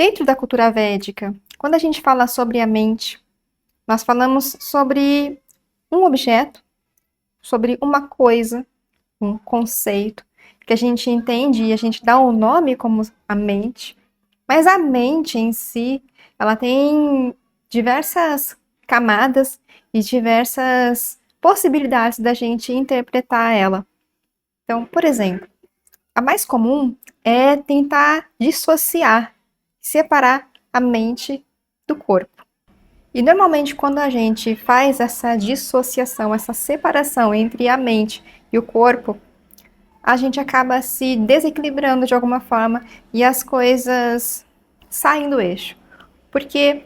Dentro da cultura védica, quando a gente fala sobre a mente, nós falamos sobre um objeto, sobre uma coisa, um conceito, que a gente entende e a gente dá um nome como a mente, mas a mente em si, ela tem diversas camadas e diversas possibilidades da gente interpretar ela. Então, por exemplo, a mais comum é tentar dissociar, separar a mente do corpo. E normalmente quando a gente faz essa dissociação, essa separação entre a mente e o corpo, a gente acaba se desequilibrando de alguma forma e as coisas saem do eixo. Porque,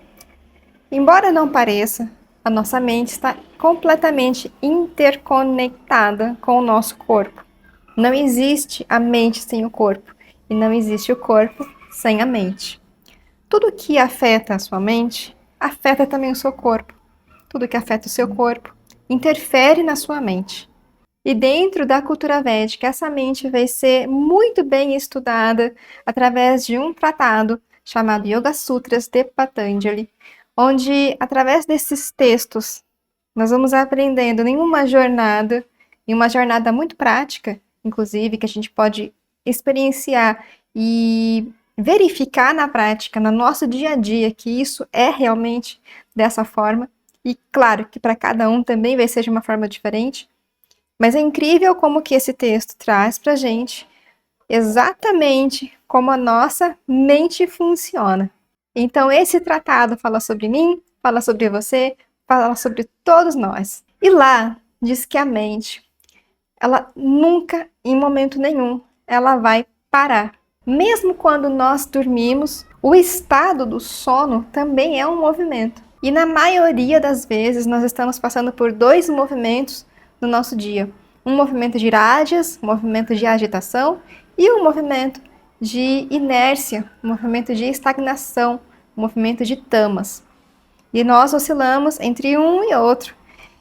embora não pareça, a nossa mente está completamente interconectada com o nosso corpo. Não existe a mente sem o corpo e não existe o corpo sem a mente. Tudo que afeta a sua mente, afeta também o seu corpo. Tudo que afeta o seu corpo, interfere na sua mente. E dentro da cultura védica, essa mente vai ser muito bem estudada através de um tratado chamado Yoga Sutras de Patanjali, onde, através desses textos, nós vamos aprendendo em uma jornada muito prática, inclusive, que a gente pode experienciar e verificar na prática, no nosso dia a dia, que isso é realmente dessa forma. E claro que para cada um também vai ser de uma forma diferente, mas é incrível como que esse texto traz para a gente exatamente como a nossa mente funciona. Então esse tratado fala sobre mim, fala sobre você, fala sobre todos nós. E lá diz que a mente, ela nunca, em momento nenhum, ela vai parar. Mesmo quando nós dormimos, o estado do sono também é um movimento. E na maioria das vezes nós estamos passando por dois movimentos no nosso dia. Um movimento de rádias, um movimento de agitação e um movimento de inércia, um movimento de estagnação, um movimento de tamas. E nós oscilamos entre um e outro,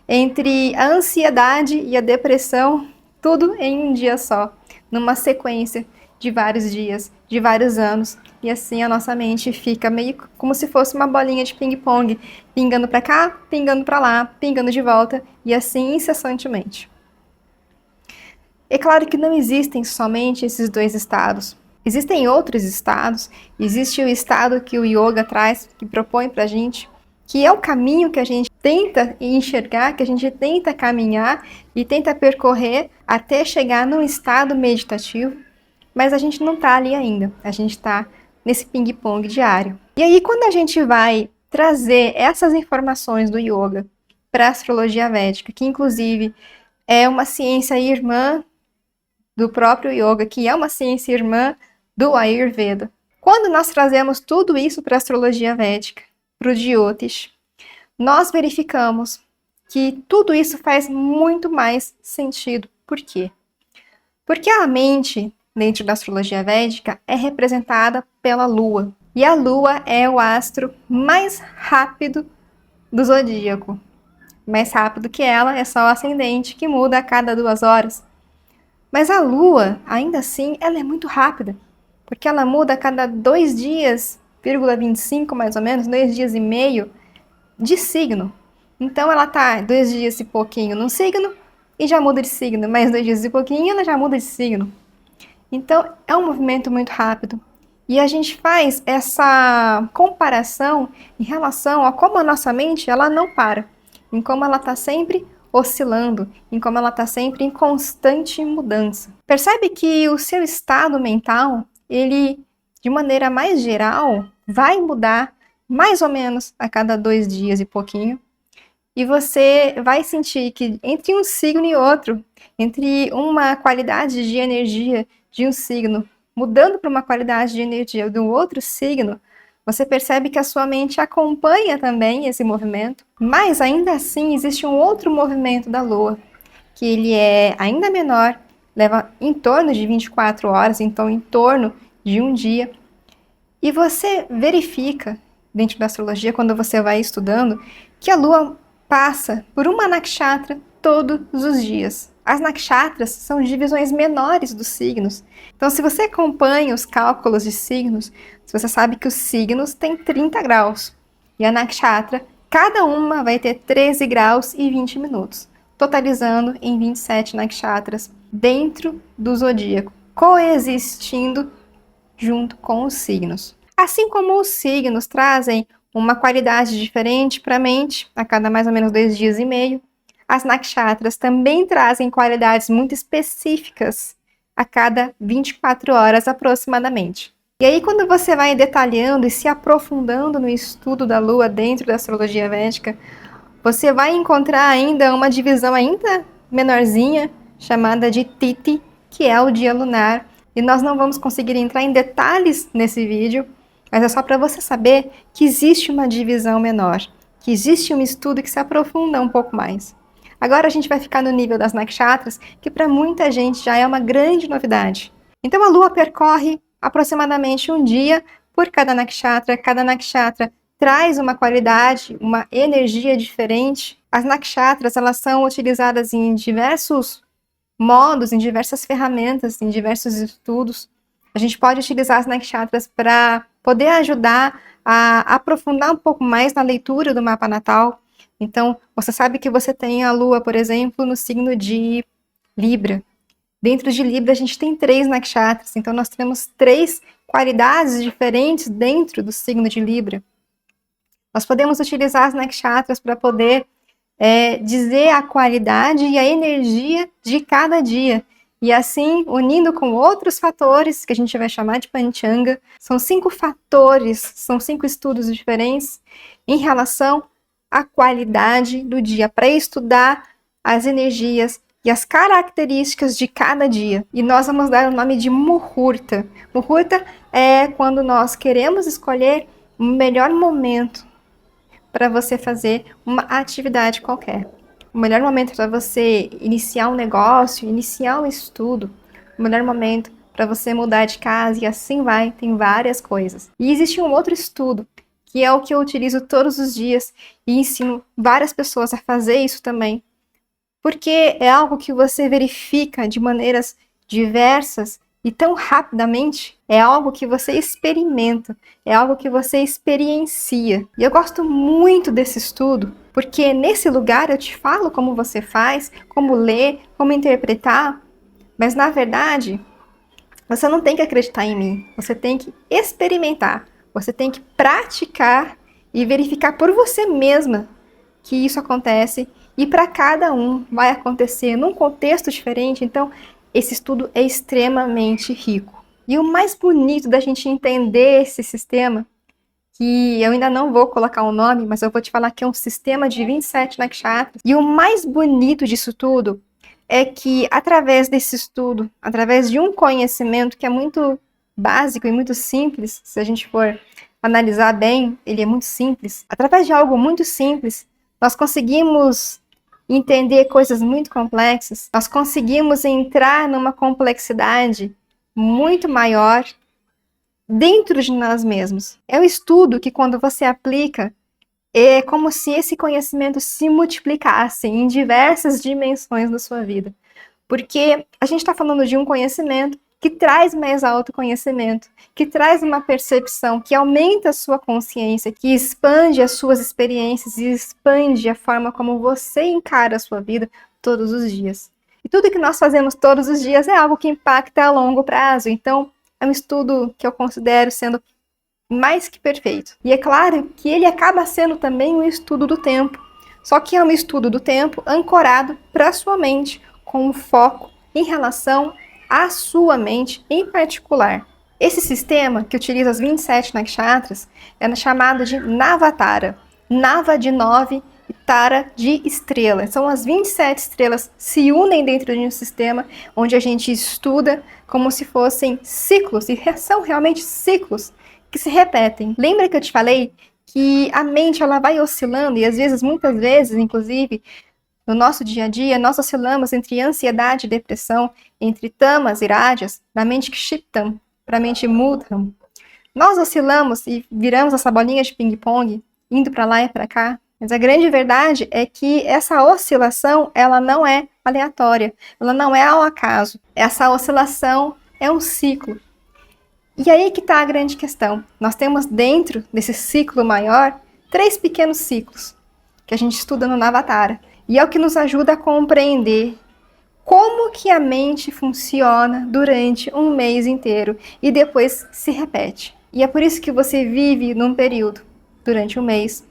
entre a ansiedade e a depressão, tudo em um dia só, numa sequência de vários dias, de vários anos. E assim a nossa mente fica meio como se fosse uma bolinha de ping-pong, pingando para cá, pingando para lá, pingando de volta, e assim incessantemente. É claro que não existem somente esses dois estados. Existem outros estados. Existe o estado que o yoga traz, que propõe para a gente, que é o caminho que a gente tenta enxergar, que a gente tenta caminhar e tenta percorrer até chegar num estado meditativo, mas a gente não está ali ainda, a gente está nesse ping-pong diário. E aí, quando a gente vai trazer essas informações do yoga para a astrologia védica, que inclusive é uma ciência irmã do próprio yoga, que é uma ciência irmã do Ayurveda. Quando nós trazemos tudo isso para a astrologia védica, para o Jyotish, nós verificamos que tudo isso faz muito mais sentido. Por quê? Porque a mente, dentro da astrologia védica, é representada pela Lua. E a Lua é o astro mais rápido do zodíaco. Mais rápido que ela é só o ascendente, que muda a cada 2 horas. Mas a Lua, ainda assim, ela é muito rápida, porque ela muda a cada 2 dias, 25 mais ou menos, 2 dias e meio de signo. Então ela tá 2 dias e pouquinho num signo e já muda de signo, mais 2 dias e pouquinho ela já muda de signo. Então é um movimento muito rápido. E a gente faz essa comparação em relação a como a nossa mente ela não para, em como ela está sempre oscilando, em como ela está sempre em constante mudança. Percebe que o seu estado mental, ele, de maneira mais geral, vai mudar mais ou menos a cada 2 dias e pouquinho. E você vai sentir que entre um signo e outro, entre uma qualidade de energia de um signo mudando para uma qualidade de energia do outro signo, você percebe que a sua mente acompanha também esse movimento, mas ainda assim existe um outro movimento da Lua, que ele é ainda menor, leva em torno de 24 horas, então em torno de um dia. E você verifica, dentro da astrologia, quando você vai estudando, que a Lua passa por uma nakshatra todos os dias. As nakshatras são divisões menores dos signos. Então, se você acompanha os cálculos de signos, você sabe que os signos têm 30 graus. E a nakshatra, cada uma vai ter 13 graus e 20 minutos, totalizando em 27 nakshatras dentro do zodíaco, coexistindo junto com os signos. Assim como os signos trazem uma qualidade diferente para a mente a cada mais ou menos 2 dias e meio, as nakshatras também trazem qualidades muito específicas a cada 24 horas aproximadamente. E aí, quando você vai detalhando e se aprofundando no estudo da Lua dentro da astrologia védica, você vai encontrar ainda uma divisão ainda menorzinha, chamada de Tithi, que é o dia lunar. E nós não vamos conseguir entrar em detalhes nesse vídeo, mas é só para você saber que existe uma divisão menor, que existe um estudo que se aprofunda um pouco mais. Agora a gente vai ficar no nível das nakshatras, que para muita gente já é uma grande novidade. Então a Lua percorre aproximadamente um dia por cada nakshatra traz uma qualidade, uma energia diferente. As nakshatras, elas são utilizadas em diversos modos, em diversas ferramentas, em diversos estudos. A gente pode utilizar as nakshatras para poder ajudar a aprofundar um pouco mais na leitura do mapa natal. Então, você sabe que você tem a Lua, por exemplo, no signo de Libra. Dentro de Libra, a gente tem 3 nakshatras, então nós temos 3 qualidades diferentes dentro do signo de Libra. Nós podemos utilizar as nakshatras para poder dizer a qualidade e a energia de cada dia. E assim, unindo com outros fatores, que a gente vai chamar de Panchanga, são 5 fatores, são 5 estudos diferentes em relação à qualidade do dia, para estudar as energias e as características de cada dia. E nós vamos dar o nome de Muhurta. Muhurta é quando nós queremos escolher o melhor momento para você fazer uma atividade qualquer. O melhor momento para você iniciar um negócio, iniciar um estudo. O melhor momento para você mudar de casa e assim vai, tem várias coisas. E existe um outro estudo, que é o que eu utilizo todos os dias e ensino várias pessoas a fazer isso também. Porque é algo que você verifica de maneiras diversas e tão rapidamente, é algo que você experimenta, é algo que você experiencia. E eu gosto muito desse estudo, porque nesse lugar eu te falo como você faz, como ler, como interpretar, mas na verdade, você não tem que acreditar em mim, você tem que experimentar, você tem que praticar e verificar por você mesma que isso acontece, e para cada um vai acontecer num contexto diferente, então esse estudo é extremamente rico. E o mais bonito da gente entender esse sistema, que eu ainda não vou colocar o nome, mas eu vou te falar que é um sistema de 27 nakshatras, e o mais bonito disso tudo é que através desse estudo, através de um conhecimento que é muito básico e muito simples, se a gente for analisar bem, ele é muito simples, através de algo muito simples, nós conseguimos entender coisas muito complexas, nós conseguimos entrar numa complexidade muito maior dentro de nós mesmos. É um estudo que, quando você aplica, é como se esse conhecimento se multiplicasse em diversas dimensões da sua vida. Porque a gente está falando de um conhecimento que traz mais autoconhecimento, que traz uma percepção, que aumenta a sua consciência, que expande as suas experiências e expande a forma como você encara a sua vida todos os dias. E tudo que nós fazemos todos os dias é algo que impacta a longo prazo. Então, é um estudo que eu considero sendo mais que perfeito. E é claro que ele acaba sendo também um estudo do tempo. Só que é um estudo do tempo ancorado para a sua mente, com um foco em relação à sua mente em particular. Esse sistema, que utiliza as 27 nakshatras, é chamado de Navatara. Nava de 9 e Tara de estrela. São as 27 estrelas se unem dentro de um sistema onde a gente estuda como se fossem ciclos, e são realmente ciclos que se repetem. Lembra que eu te falei que a mente ela vai oscilando, e às vezes, muitas vezes, inclusive, no nosso dia a dia, nós oscilamos entre ansiedade e depressão, entre tamas e rádias, da mente kshiptam para a mente mudham. Nós oscilamos e viramos essa bolinha de ping-pong, indo para lá e para cá, Mas a grande verdade é que essa oscilação, ela não é aleatória, ela não é ao acaso. Essa oscilação é um ciclo. E aí que está a grande questão. Nós temos dentro desse ciclo maior 3 pequenos ciclos que a gente estuda no Navatara. E é o que nos ajuda a compreender como que a mente funciona durante um mês inteiro e depois se repete. E é por isso que você vive num período durante um mês.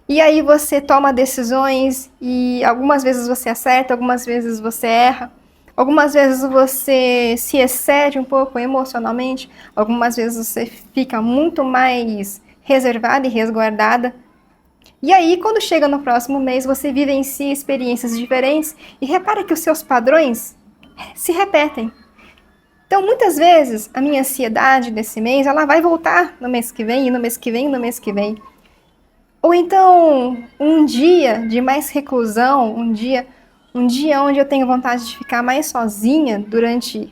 E aí você toma decisões e algumas vezes você acerta, algumas vezes você erra. Algumas vezes você se excede um pouco emocionalmente, algumas vezes você fica muito mais reservada e resguardada. E aí, quando chega no próximo mês, você vivencia experiências diferentes e repara que os seus padrões se repetem. Então, muitas vezes, a minha ansiedade desse mês, ela vai voltar no mês que vem, e no mês que vem, e no mês que vem. Ou então, um dia de mais reclusão, um dia onde eu tenho vontade de ficar mais sozinha durante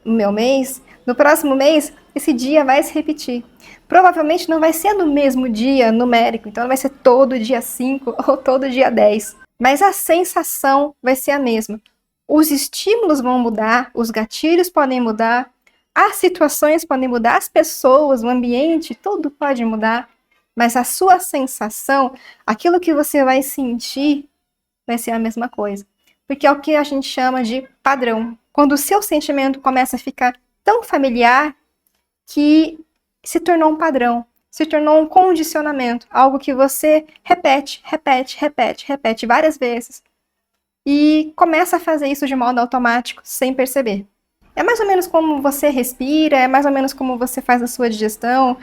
o meu mês, no próximo mês, esse dia vai se repetir. Provavelmente não vai ser no mesmo dia numérico, então não vai ser todo dia 5 ou todo dia 10. Mas a sensação vai ser a mesma. Os estímulos vão mudar, os gatilhos podem mudar, as situações podem mudar, as pessoas, o ambiente, tudo pode mudar. Mas a sua sensação, aquilo que você vai sentir, vai ser a mesma coisa. Porque é o que a gente chama de padrão. Quando o seu sentimento começa a ficar tão familiar que se tornou um padrão, se tornou um condicionamento, algo que você repete várias vezes e começa a fazer isso de modo automático, sem perceber. É mais ou menos como você respira, é mais ou menos como você faz a sua digestão.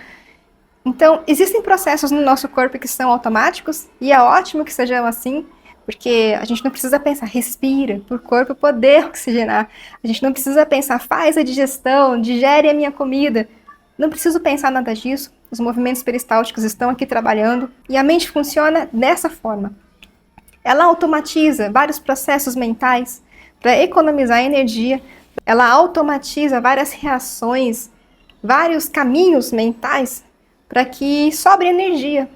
Então, existem processos no nosso corpo que são automáticos e é ótimo que sejam assim, porque a gente não precisa pensar, respira, para o corpo poder oxigenar. A gente não precisa pensar, faz a digestão, digere a minha comida. Não preciso pensar nada disso. Os movimentos peristálticos estão aqui trabalhando e a mente funciona dessa forma. Ela automatiza vários processos mentais para economizar energia. Ela automatiza várias reações, vários caminhos mentais para que sobre energia,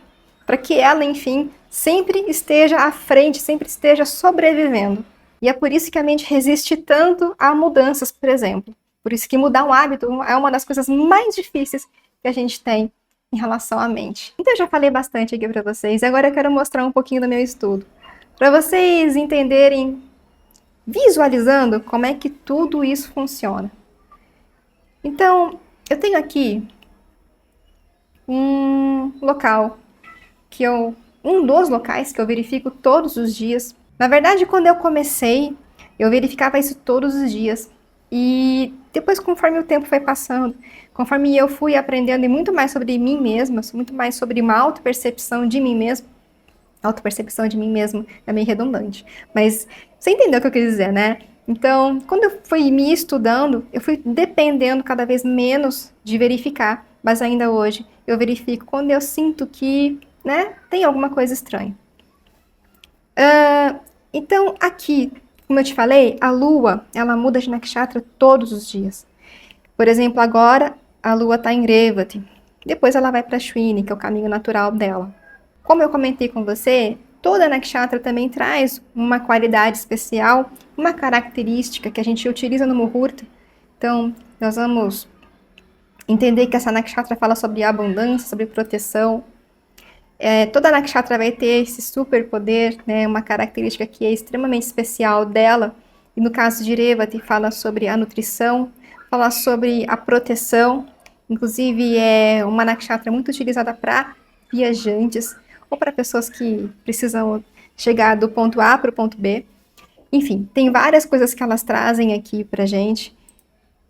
para que ela, enfim, sempre esteja à frente, sempre esteja sobrevivendo. E é por isso que a mente resiste tanto a mudanças, por exemplo. Por isso que mudar um hábito é uma das coisas mais difíceis que a gente tem em relação à mente. Então eu já falei bastante aqui para vocês, e agora eu quero mostrar um pouquinho do meu estudo. Para vocês entenderem, visualizando como é que tudo isso funciona. Então, eu tenho aqui um local um dos locais que eu verifico todos os dias. Na verdade, quando eu comecei, eu verificava isso todos os dias. E depois, conforme o tempo foi passando, conforme eu fui aprendendo e muito mais sobre mim mesma, muito mais sobre uma autopercepção de mim mesma, autopercepção de mim mesmo é meio redundante, mas você entendeu o que eu quis dizer, né? Então, quando eu fui me estudando, eu fui dependendo cada vez menos de verificar, mas ainda hoje eu verifico quando eu sinto que, né, tem alguma coisa estranha. Então, aqui, como eu te falei, a Lua, ela muda de nakshatra todos os dias. Por exemplo, agora a Lua está em Revati, depois ela vai para Ashwini, que é o caminho natural dela. Como eu comentei com você, toda nakshatra também traz uma qualidade especial, uma característica que a gente utiliza no Muhurta. Então, nós vamos entender que essa nakshatra fala sobre abundância, sobre proteção. Toda nakshatra vai ter esse superpoder, né, uma característica que é extremamente especial dela. E no caso de Revati, fala sobre a nutrição, fala sobre a proteção. Inclusive, é uma nakshatra muito utilizada para viajantes ou para pessoas que precisam chegar do ponto A para o ponto B. Enfim, tem várias coisas que elas trazem aqui pra gente.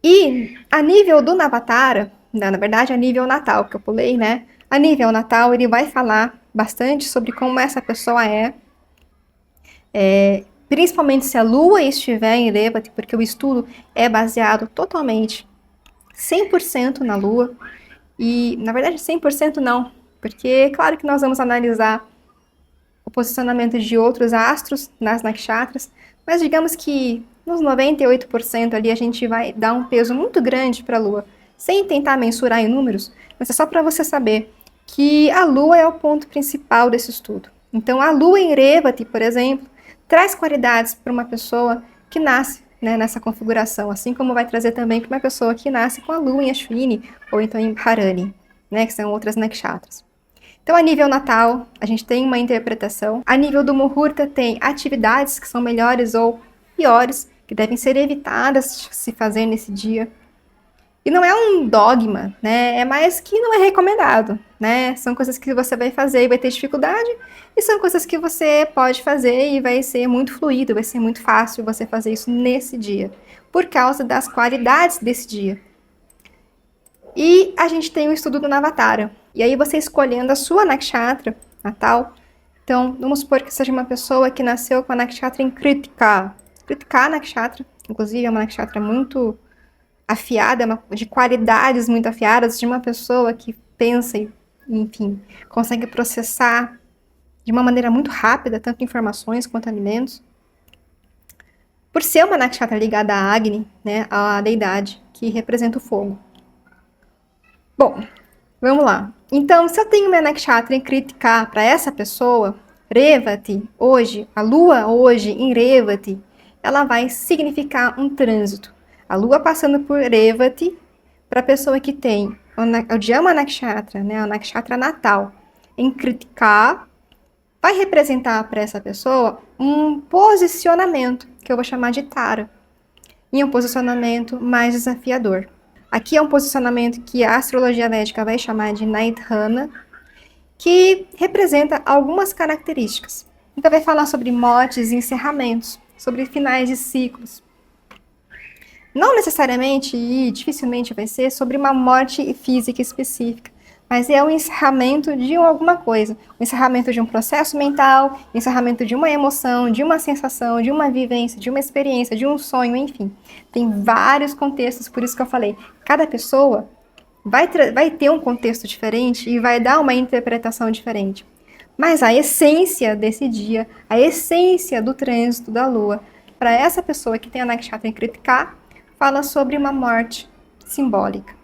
E a nível do Navatara, na verdade a nível natal, que eu pulei, né? A nível natal, ele vai falar bastante sobre como essa pessoa principalmente se a Lua estiver em Revati, porque o estudo é baseado totalmente, 100% na Lua. E, na verdade, 100% não, porque claro que nós vamos analisar o posicionamento de outros astros nas nakshatras, mas digamos que nos 98% ali a gente vai dar um peso muito grande para a Lua, sem tentar mensurar em números, mas é só para você saber que a Lua é o ponto principal desse estudo. Então, a lua em Revati, por exemplo, traz qualidades para uma pessoa que nasce, né, nessa configuração, assim como vai trazer também para uma pessoa que nasce com a lua em Ashwini ou então em Bharani, né, que são outras nakshatras. Então, a nível natal, a gente tem uma interpretação. A nível do Muhurta, tem atividades que são melhores ou piores, que devem ser evitadas de se fazer nesse dia. E não é um dogma, né? É mais que não é recomendado, né? São coisas que você vai fazer e vai ter dificuldade, e são coisas que você pode fazer e vai ser muito fluido, vai ser muito fácil você fazer isso nesse dia, por causa das qualidades desse dia. E a gente tem o estudo do Navatara. E aí você escolhendo a sua nakshatra natal. Então, vamos supor que seja uma pessoa que nasceu com a nakshatra em Kritika. Kritika nakshatra, inclusive, é uma nakshatra muito afiada, de qualidades muito afiadas, de uma pessoa que pensa e, enfim, consegue processar de uma maneira muito rápida, tanto informações quanto alimentos. Por ser uma nakshatra ligada à Agni, né, à deidade que representa o fogo. Bom, vamos lá. Então, se eu tenho uma nakshatra em Kritika para essa pessoa, Revati, hoje, a lua hoje em Revati, ela vai significar um trânsito. A lua passando por Revati, para a pessoa que tem o Dhyama Nakshatra, né, a nakshatra natal, em Kritika, vai representar para essa pessoa um posicionamento, que eu vou chamar de Tara, e um posicionamento mais desafiador. Aqui é um posicionamento que a astrologia védica vai chamar de Nidhana, que representa algumas características. Então vai falar sobre mortes e encerramentos, sobre finais de ciclos. Não necessariamente e dificilmente vai ser sobre uma morte física específica, mas é o encerramento de alguma coisa, o encerramento de um processo mental, o encerramento de uma emoção, de uma sensação, de uma vivência, de uma experiência, de um sonho, enfim. Tem vários contextos, por isso que eu falei, cada pessoa vai ter um contexto diferente e vai dar uma interpretação diferente. Mas a essência desse dia, a essência do trânsito da Lua, para essa pessoa que tem a Nakshatra em Kritika, fala sobre uma morte simbólica.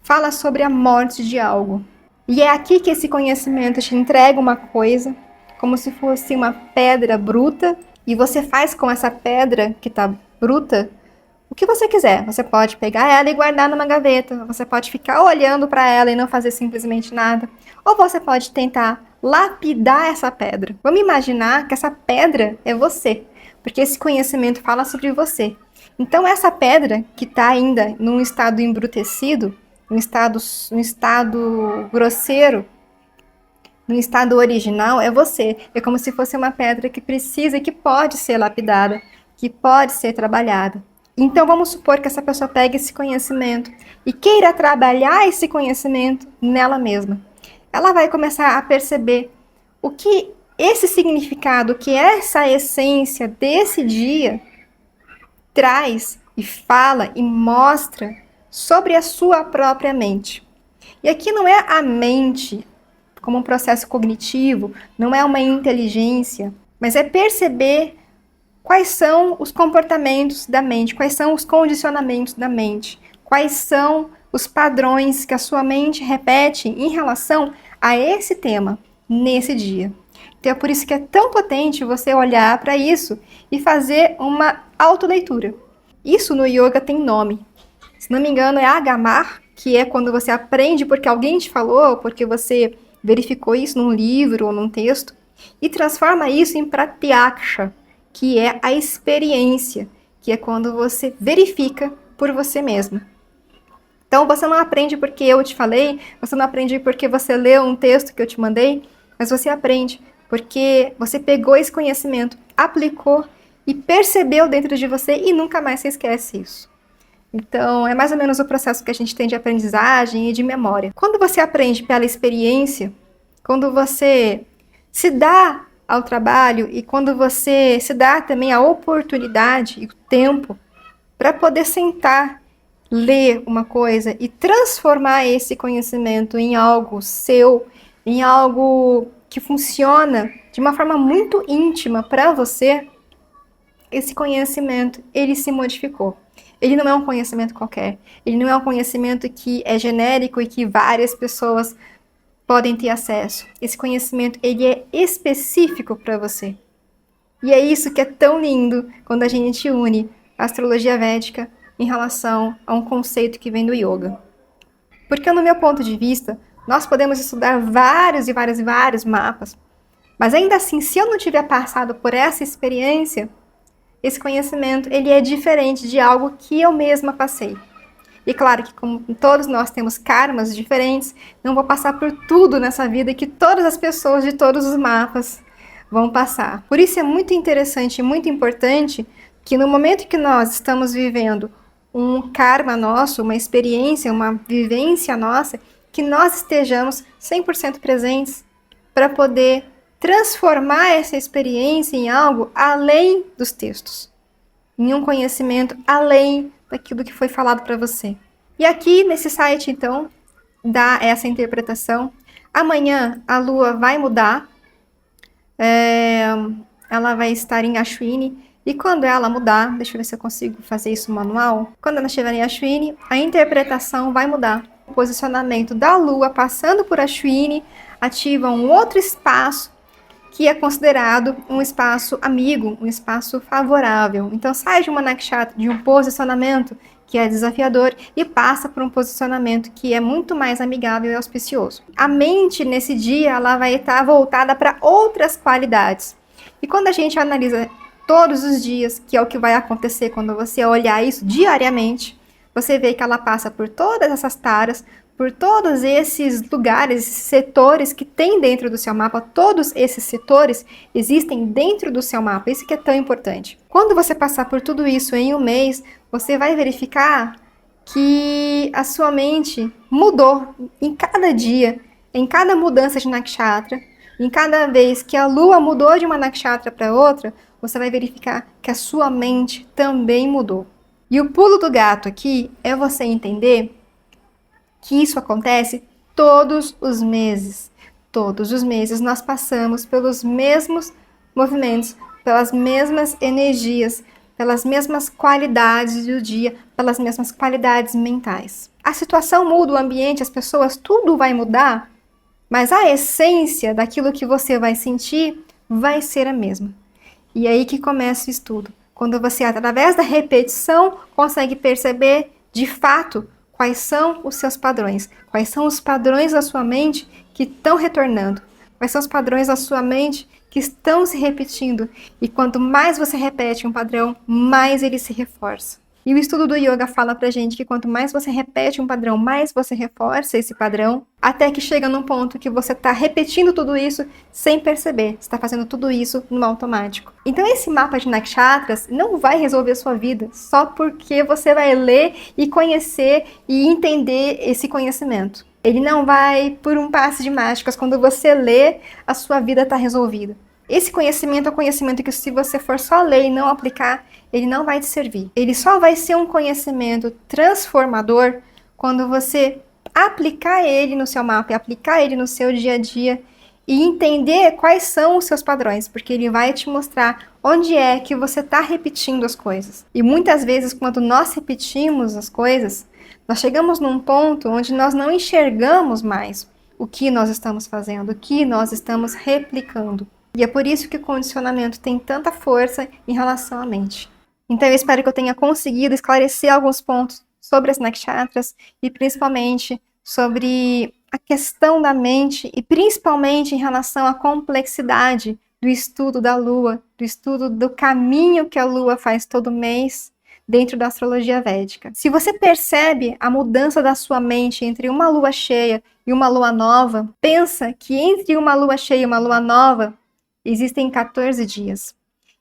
Fala sobre a morte de algo. E é aqui que esse conhecimento te entrega uma coisa, como se fosse uma pedra bruta, e você faz com essa pedra que está bruta o que você quiser. Você pode pegar ela e guardar numa gaveta, você pode ficar olhando para ela e não fazer simplesmente nada, ou você pode tentar lapidar essa pedra. Vamos imaginar que essa pedra é você, porque esse conhecimento fala sobre você. Então essa pedra que está ainda num estado embrutecido, num estado grosseiro, no estado original, é você. É como se fosse uma pedra que precisa e que pode ser lapidada, que pode ser trabalhada. Então, vamos supor que essa pessoa pegue esse conhecimento e queira trabalhar esse conhecimento nela mesma. Ela vai começar a perceber o que esse significado, o que essa essência desse dia traz e fala e mostra sobre a sua própria mente. E aqui não é a mente como um processo cognitivo, não é uma inteligência, mas é perceber quais são os comportamentos da mente, quais são os condicionamentos da mente, quais são os padrões que a sua mente repete em relação a esse tema, nesse dia. Então é por isso que é tão potente você olhar para isso e fazer uma autoleitura. Isso no yoga tem nome. Se não me engano, é Agamar, que é quando você aprende porque alguém te falou, porque você verificou isso num livro ou num texto, e transforma isso em Pratyaksha, que é a experiência, que é quando você verifica por você mesmo. Então, você não aprende porque eu te falei, você não aprende porque você leu um texto que eu te mandei, mas você aprende porque você pegou esse conhecimento, aplicou e percebeu dentro de você e nunca mais se esquece isso. Então, é mais ou menos o processo que a gente tem de aprendizagem e de memória. Quando você aprende pela experiência, quando você se dá ao trabalho e quando você se dá também a oportunidade e o tempo para poder sentar, ler uma coisa e transformar esse conhecimento em algo seu, em algo que funciona de uma forma muito íntima para você, esse conhecimento, ele se modificou. Ele não é um conhecimento qualquer. Ele não é um conhecimento que é genérico e que várias pessoas podem ter acesso. Esse conhecimento, ele é específico para você. E é isso que é tão lindo quando a gente une a astrologia védica em relação a um conceito que vem do yoga. Porque, no meu ponto de vista, nós podemos estudar vários mapas, mas ainda assim, se eu não tiver passado por essa experiência, esse conhecimento ele é diferente de algo que eu mesma passei. E claro que como todos nós temos karmas diferentes, não vou passar por tudo nessa vida que todas as pessoas de todos os mapas vão passar. Por isso é muito interessante e muito importante que no momento que nós estamos vivendo um karma nosso, uma experiência, uma vivência nossa, que nós estejamos 100% presentes para poder transformar essa experiência em algo além dos textos, em um conhecimento além daquilo que foi falado para você. E aqui nesse site, então, dá essa interpretação. Amanhã a Lua vai mudar, ela vai estar em Ashwini, e quando ela mudar, deixa eu ver se eu consigo fazer isso manual, quando ela estiver em Ashwini, a interpretação vai mudar. O posicionamento da Lua passando por Ashwini ativa um outro espaço que é considerado um espaço amigo, um espaço favorável. Então sai de uma nakshatra, de um posicionamento que é desafiador e passa por um posicionamento que é muito mais amigável e auspicioso. A mente nesse dia ela vai estar voltada para outras qualidades. E quando a gente analisa todos os dias, que é o que vai acontecer quando você olhar isso diariamente, você vê que ela passa por todas essas taras, por todos esses lugares, esses setores que tem dentro do seu mapa, todos esses setores existem dentro do seu mapa, isso que é tão importante. Quando você passar por tudo isso em um mês, você vai verificar que a sua mente mudou em cada dia, em cada mudança de nakshatra, em cada vez que a lua mudou de uma nakshatra para outra, você vai verificar que a sua mente também mudou. E o pulo do gato aqui é você entender que isso acontece todos os meses. Todos os meses nós passamos pelos mesmos movimentos, pelas mesmas energias, pelas mesmas qualidades do dia, pelas mesmas qualidades mentais. A situação muda, o ambiente, as pessoas, tudo vai mudar, mas a essência daquilo que você vai sentir vai ser a mesma. E aí que começa o estudo. Quando você, através da repetição, consegue perceber, de fato, quais são os seus padrões? Quais são os padrões da sua mente que estão retornando? Quais são os padrões da sua mente que estão se repetindo? E quanto mais você repete um padrão, mais ele se reforça. E o estudo do yoga fala pra gente que quanto mais você repete um padrão, mais você reforça esse padrão, até que chega num ponto que você tá repetindo tudo isso sem perceber. Você tá fazendo tudo isso no automático. Então esse mapa de nakshatras não vai resolver a sua vida só porque você vai ler e conhecer e entender esse conhecimento. Ele não vai por um passe de mágicas, quando você lê, a sua vida está resolvida. Esse conhecimento é um conhecimento que se você for só ler e não aplicar, ele não vai te servir. Ele só vai ser um conhecimento transformador quando você aplicar ele no seu mapa, aplicar ele no seu dia a dia e entender quais são os seus padrões, porque ele vai te mostrar onde é que você está repetindo as coisas. E muitas vezes, quando nós repetimos as coisas, nós chegamos num ponto onde nós não enxergamos mais o que nós estamos fazendo, o que nós estamos replicando. E é por isso que o condicionamento tem tanta força em relação à mente. Então eu espero que eu tenha conseguido esclarecer alguns pontos sobre as nakshatras e principalmente sobre a questão da mente e principalmente em relação à complexidade do estudo da Lua, do estudo do caminho que a Lua faz todo mês dentro da astrologia védica. Se você percebe a mudança da sua mente entre uma lua cheia e uma lua nova, pensa que entre uma lua cheia e uma lua nova existem 14 dias.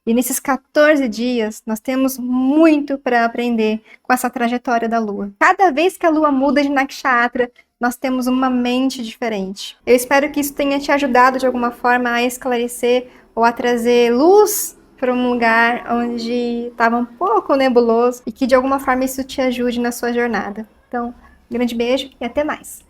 E nesses 14 dias, nós temos muito para aprender com essa trajetória da Lua. Cada vez que a Lua muda de nakshatra, nós temos uma mente diferente. Eu espero que isso tenha te ajudado de alguma forma a esclarecer ou a trazer luz para um lugar onde estava um pouco nebuloso e que de alguma forma isso te ajude na sua jornada. Então, um grande beijo e até mais!